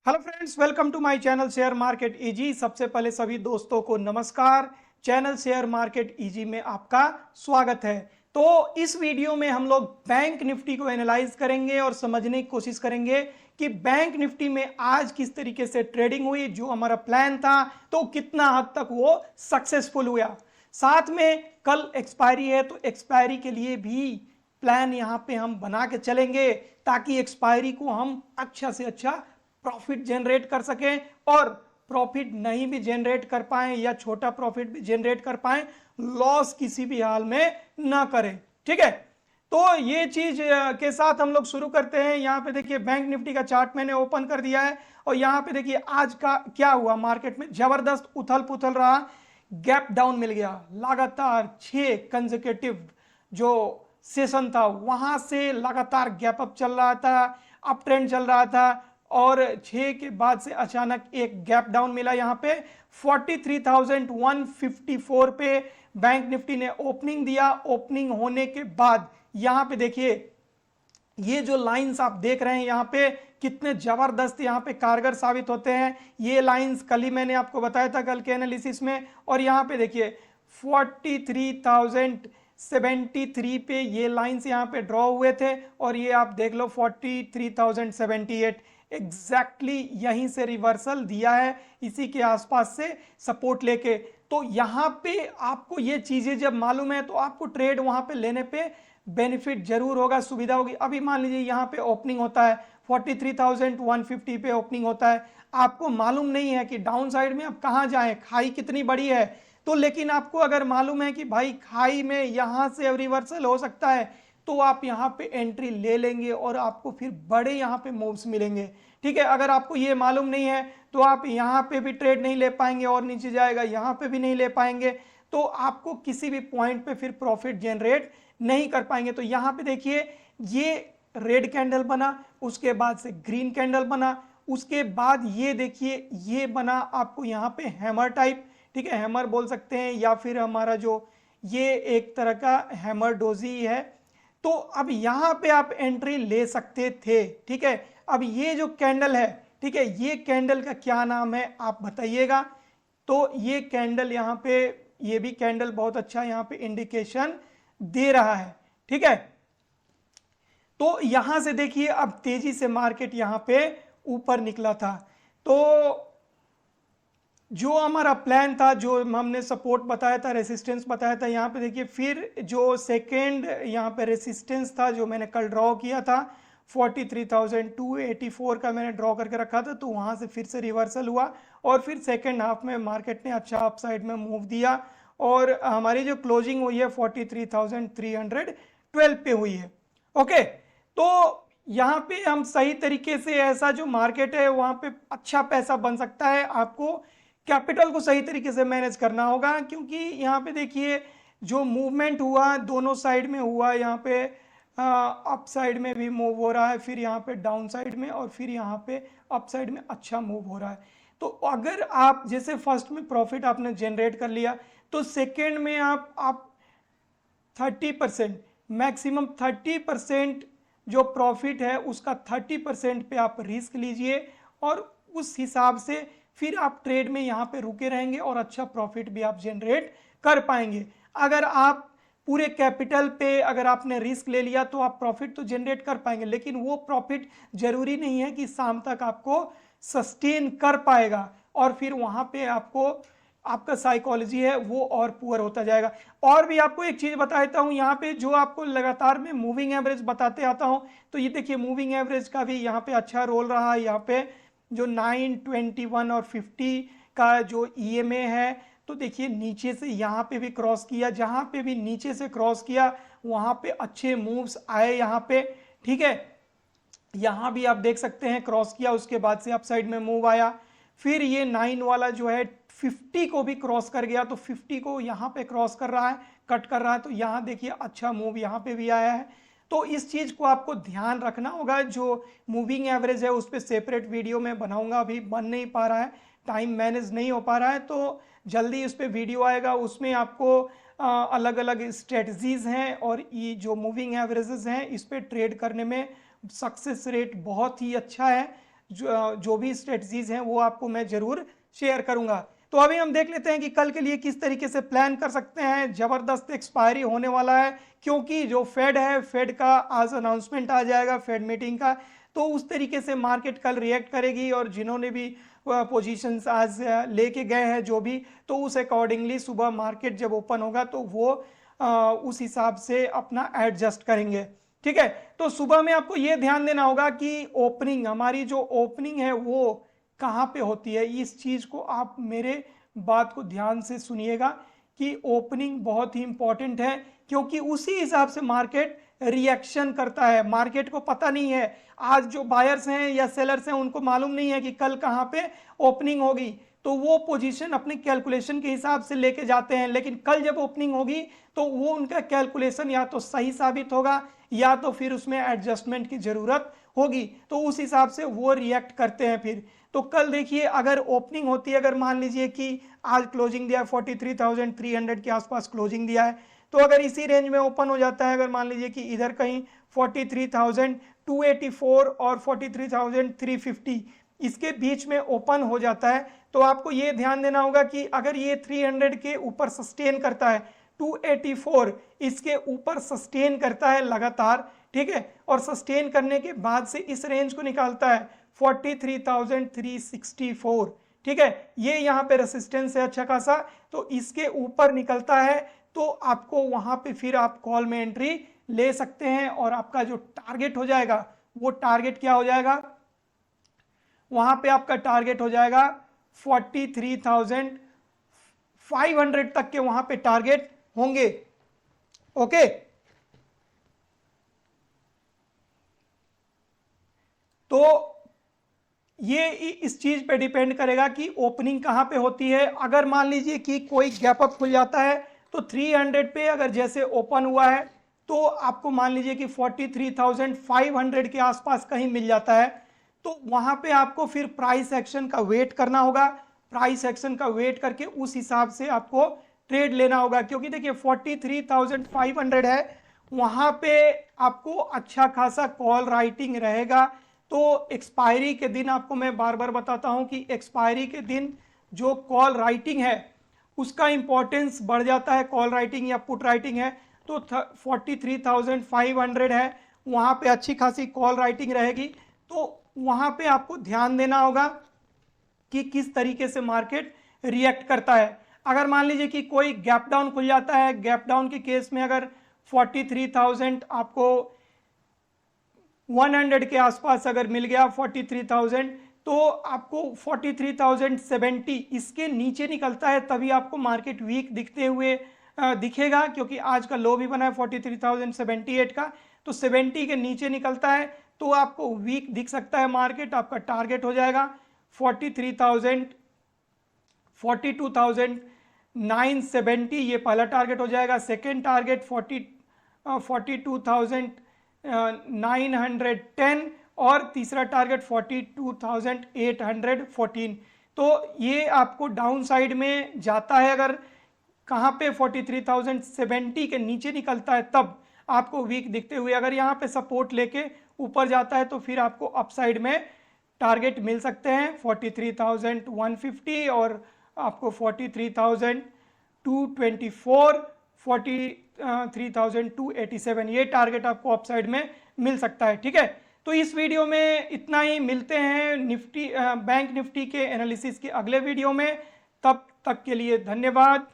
Hello friends, welcome to my channel share market easy. सबसे पहले सभी दोस्तों को नमस्कार। चैनल शेयर मार्केट इजी में आपका स्वागत है। तो इस वीडियो में हम लोग बैंक निफ्टी को एनालाइज करेंगे और समझने की कोशिश करेंगे कि बैंक निफ्टी में आज किस तरीके से ट्रेडिंग हुई। जो हमारा प्लान था तो कितना हद तक वो सक्सेसफुल हुआ। साथ में कल एक्सपायरी है तो एक्सपायरी के लिए भी प्लान यहाँ पे हम बना के चलेंगे ताकि एक्सपायरी को हम अच्छा से अच्छा प्रॉफिट जनरेट कर सकें, और प्रॉफिट नहीं भी जनरेट कर पाए या छोटा प्रॉफिट भी जनरेट कर पाए, लॉस किसी भी हाल में ना करें। ठीक है, तो ये चीज के साथ हम लोग शुरू करते हैं। यहाँ पे देखिए बैंक निफ्टी का चार्ट मैंने ओपन कर दिया है और यहाँ पे देखिए आज का क्या हुआ। मार्केट में जबरदस्त उथल पुथल रहा, गैप डाउन मिल गया। लगातार 6 कंसेक्यूटिव जो सेशन था वहां से लगातार गैप अप चल रहा था, अप ट्रेंड चल रहा था, और 6 के बाद से अचानक एक गैप डाउन मिला। यहाँ पे 43,154 पे बैंक निफ्टी ने ओपनिंग दिया। ओपनिंग होने के बाद यहाँ पे देखिए ये जो लाइंस आप देख रहे हैं यहाँ पे कितने जबरदस्त यहाँ पे कारगर साबित होते हैं। ये लाइंस कल ही मैंने आपको बताया था कल के एनालिसिस में। और यहाँ पे देखिए 43,073 पे ये लाइंस यहाँ पे ड्रॉ हुए थे और ये आप देख लो 43,078 एग्जैक्टली यहीं से रिवर्सल दिया है, इसी के आसपास से सपोर्ट लेके। तो यहाँ पे आपको ये चीजें जब मालूम है तो आपको ट्रेड वहां पे लेने पे बेनिफिट जरूर होगा, सुविधा होगी। अभी मान लीजिए यहाँ पे ओपनिंग होता है 43,150 पे ओपनिंग होता है, आपको मालूम नहीं है कि डाउन साइड में आप कहाँ जाएं, खाई कितनी बड़ी है। तो लेकिन आपको अगर मालूम है कि भाई खाई में यहाँ से रिवर्सल हो सकता है तो आप यहाँ पे एंट्री ले लेंगे और आपको फिर बड़े यहाँ पे मूव्स मिलेंगे। ठीक है, अगर आपको ये मालूम नहीं है तो आप यहाँ पे भी ट्रेड नहीं ले पाएंगे और नीचे जाएगा, यहाँ पे भी नहीं ले पाएंगे, तो आपको किसी भी पॉइंट पे फिर प्रॉफिट जनरेट नहीं कर पाएंगे। तो यहाँ पे देखिए ये रेड कैंडल बना, उसके बाद से ग्रीन कैंडल बना, उसके बाद ये देखिए ये बना आपको यहाँ पे हैमर टाइप। ठीक है, हैमर बोल सकते हैं या फिर हमारा जो ये एक तरह का हैमर डोजी है। तो अब यहां पे आप एंट्री ले सकते थे। ठीक है, अब ये जो कैंडल है, ठीक है, ये कैंडल का क्या नाम है आप बताइएगा। तो ये कैंडल यहां पे, ये भी कैंडल बहुत अच्छा यहां पे इंडिकेशन दे रहा है। ठीक है, तो यहां से देखिए अब तेजी से मार्केट यहां पे ऊपर निकला था। तो जो हमारा प्लान था, जो हमने सपोर्ट बताया था, रेसिस्टेंस बताया था, यहाँ पे देखिए फिर जो सेकेंड यहाँ पे रेसिस्टेंस था जो मैंने कल ड्रॉ किया था 43,284 का मैंने ड्रॉ करके रखा था, तो वहाँ से फिर से रिवर्सल हुआ और फिर सेकेंड हाफ में मार्केट ने अच्छा अपसाइड में मूव दिया और हमारी जो क्लोजिंग हुई है 43,312 पे हुई है। ओके, तो यहाँ पे हम सही तरीके से, ऐसा जो मार्केट है वहाँ पे अच्छा पैसा बन सकता है। आपको कैपिटल को सही तरीके से मैनेज करना होगा, क्योंकि यहाँ पे देखिए जो मूवमेंट हुआ दोनों साइड में हुआ। यहाँ पे अप साइड में भी मूव हो रहा है, फिर यहाँ पे डाउन साइड में, और फिर यहाँ पे अप साइड में अच्छा मूव हो रहा है। तो अगर आप जैसे फर्स्ट में प्रॉफिट आपने जनरेट कर लिया तो सेकेंड में आप 30%, मैक्सिमम 30% जो प्रॉफिट है उसका 30% पे आप रिस्क लीजिए और उस हिसाब से फिर आप ट्रेड में यहाँ पे रुके रहेंगे और अच्छा प्रॉफिट भी आप जनरेट कर पाएंगे। अगर आप पूरे कैपिटल पे अगर आपने रिस्क ले लिया तो आप प्रॉफिट तो जनरेट कर पाएंगे, लेकिन वो प्रॉफिट जरूरी नहीं है कि शाम तक आपको सस्टेन कर पाएगा, और फिर वहाँ पे आपको आपका साइकोलॉजी है वो और पुअर होता जाएगा। और भी आपको एक चीज बताता हूँ, यहाँ पे जो आपको लगातार मैं मूविंग एवरेज बताते आता हूँ, तो ये देखिए मूविंग एवरेज का भी यहाँ पे अच्छा रोल रहा है। यहाँ पे जो 9, 21 और 50 का जो EMA है, तो देखिए नीचे से यहाँ पे भी क्रॉस किया, जहाँ पे भी नीचे से क्रॉस किया वहाँ पे अच्छे मूव्स आए यहाँ पे। ठीक है, यहाँ भी आप देख सकते हैं क्रॉस किया, उसके बाद से अपसाइड में मूव आया। फिर ये 9 वाला जो है 50 को भी क्रॉस कर गया, तो 50 को यहाँ पे क्रॉस कर रहा है, कट कर रहा है, तो यहाँ देखिए अच्छा मूव यहाँ पे भी आया है। तो इस चीज को आपको ध्यान रखना होगा। जो मूविंग एवरेज है उस पर सेपरेट वीडियो में बनाऊंगा, अभी बन नहीं पा रहा है, टाइम मैनेज नहीं हो पा रहा है, तो जल्दी उस पर वीडियो आएगा। उसमें आपको अलग अलग स्ट्रेटजीज हैं और ये जो मूविंग एवरेजेस हैं इस पर ट्रेड करने में सक्सेस रेट बहुत ही अच्छा है। जो भी स्ट्रेटजीज हैं वो आपको मैं ज़रूर शेयर करूंगा। तो अभी हम देख लेते हैं कि कल के लिए किस तरीके से प्लान कर सकते हैं। ज़बरदस्त एक्सपायरी होने वाला है, क्योंकि जो फेड है, फेड का आज अनाउंसमेंट आ जाएगा फेड मीटिंग का, तो उस तरीके से मार्केट कल रिएक्ट करेगी। और जिन्होंने भी पोजीशंस आज लेके गए हैं जो भी, तो उस अकॉर्डिंगली सुबह मार्केट जब ओपन होगा तो वो उस हिसाब से अपना एडजस्ट करेंगे। ठीक है, तो सुबह में आपको ये ध्यान देना होगा कि ओपनिंग, हमारी जो ओपनिंग है वो कहाँ पे होती है। इस चीज़ को आप मेरे बात को ध्यान से सुनिएगा कि ओपनिंग बहुत ही इंपॉर्टेंट है, क्योंकि उसी हिसाब से मार्केट रिएक्शन करता है। मार्केट को पता नहीं है, आज जो बायर्स हैं या सेलर्स हैं उनको मालूम नहीं है कि कल कहाँ पे ओपनिंग होगी, तो वो पोजीशन अपने कैलकुलेशन के हिसाब से लेके जाते हैं। लेकिन कल जब ओपनिंग होगी तो वो उनका कैलकुलेशन या तो सही साबित होगा या तो फिर उसमें एडजस्टमेंट की ज़रूरत होगी, तो उस हिसाब से वो रिएक्ट करते हैं फिर। तो कल देखिए, अगर ओपनिंग होती है, अगर मान लीजिए कि आज क्लोजिंग दिया 43,300 के आसपास क्लोजिंग दिया है, तो अगर इसी रेंज में ओपन हो जाता है, अगर मान लीजिए कि इधर कहीं 43,284 और 43,350 इसके बीच में ओपन हो जाता है, तो आपको ये ध्यान देना होगा कि अगर ये 300 के ऊपर सस्टेन करता है, 284 इसके ऊपर सस्टेन करता है लगातार, ठीक है, और सस्टेन करने के बाद से इस रेंज को निकालता है 43,364, ठीक है, ये यहाँ पे रेसिस्टेंस है अच्छा खासा, तो इसके ऊपर निकलता है तो आपको वहां पे फिर आप कॉल में एंट्री ले सकते हैं। और आपका जो टारगेट हो जाएगा वो टारगेट क्या हो जाएगा, वहां पे आपका टारगेट हो जाएगा 43,500 तक के वहां पे टारगेट होंगे। ओके, तो ये इस चीज पे डिपेंड करेगा कि ओपनिंग कहां पे होती है। अगर मान लीजिए कि कोई गैप अप खुल जाता है तो 300 पे अगर जैसे ओपन हुआ है तो आपको मान लीजिए कि 43,500 के आसपास कहीं मिल जाता है, तो वहां पे आपको फिर प्राइस एक्शन का वेट करना होगा। प्राइस एक्शन का वेट करके उस हिसाब से आपको ट्रेड लेना होगा, क्योंकि देखिए 43,500 है, वहां पे आपको अच्छा खासा कॉल राइटिंग रहेगा। तो एक्सपायरी के दिन आपको मैं बार बार बताता हूं कि एक्सपायरी के दिन जो कॉल राइटिंग है उसका इंपॉर्टेंस बढ़ जाता है। कॉल राइटिंग या पुट राइटिंग है तो 43,500 है, वहां पे अच्छी खासी कॉल राइटिंग रहेगी। तो वहां पे आपको ध्यान देना होगा कि किस तरीके से मार्केट रिएक्ट करता है। अगर मान लीजिए कि कोई गैप डाउन खुल जाता है, गैप डाउन के केस में अगर 43,000 आपको 100 के आसपास अगर मिल गया 43,000, तो आपको 43,070 इसके नीचे निकलता है तभी आपको मार्केट वीक दिखते हुए दिखेगा, क्योंकि आज का लो भी बना है 43,078 का, तो 70 के नीचे निकलता है तो आपको वीक दिख सकता है मार्केट। आपका टारगेट हो जाएगा 42,970, ये पहला टारगेट हो जाएगा। सेकेंड टारगेट 42,910 और तीसरा टारगेट 42,814। तो ये आपको डाउन साइड में जाता है, अगर कहाँ पे 43,070 के नीचे निकलता है तब आपको वीक दिखते हुए। अगर यहाँ पे सपोर्ट लेके ऊपर जाता है तो फिर आपको अपसाइड में टारगेट मिल सकते हैं 43,150 और आपको 43,224, 43,287 ये टारगेट आपको अपसाइड में मिल सकता है। ठीक है, तो इस वीडियो में इतना ही। मिलते हैं निफ्टी बैंक निफ्टी के एनालिसिस के अगले वीडियो में, तब तक के लिए धन्यवाद।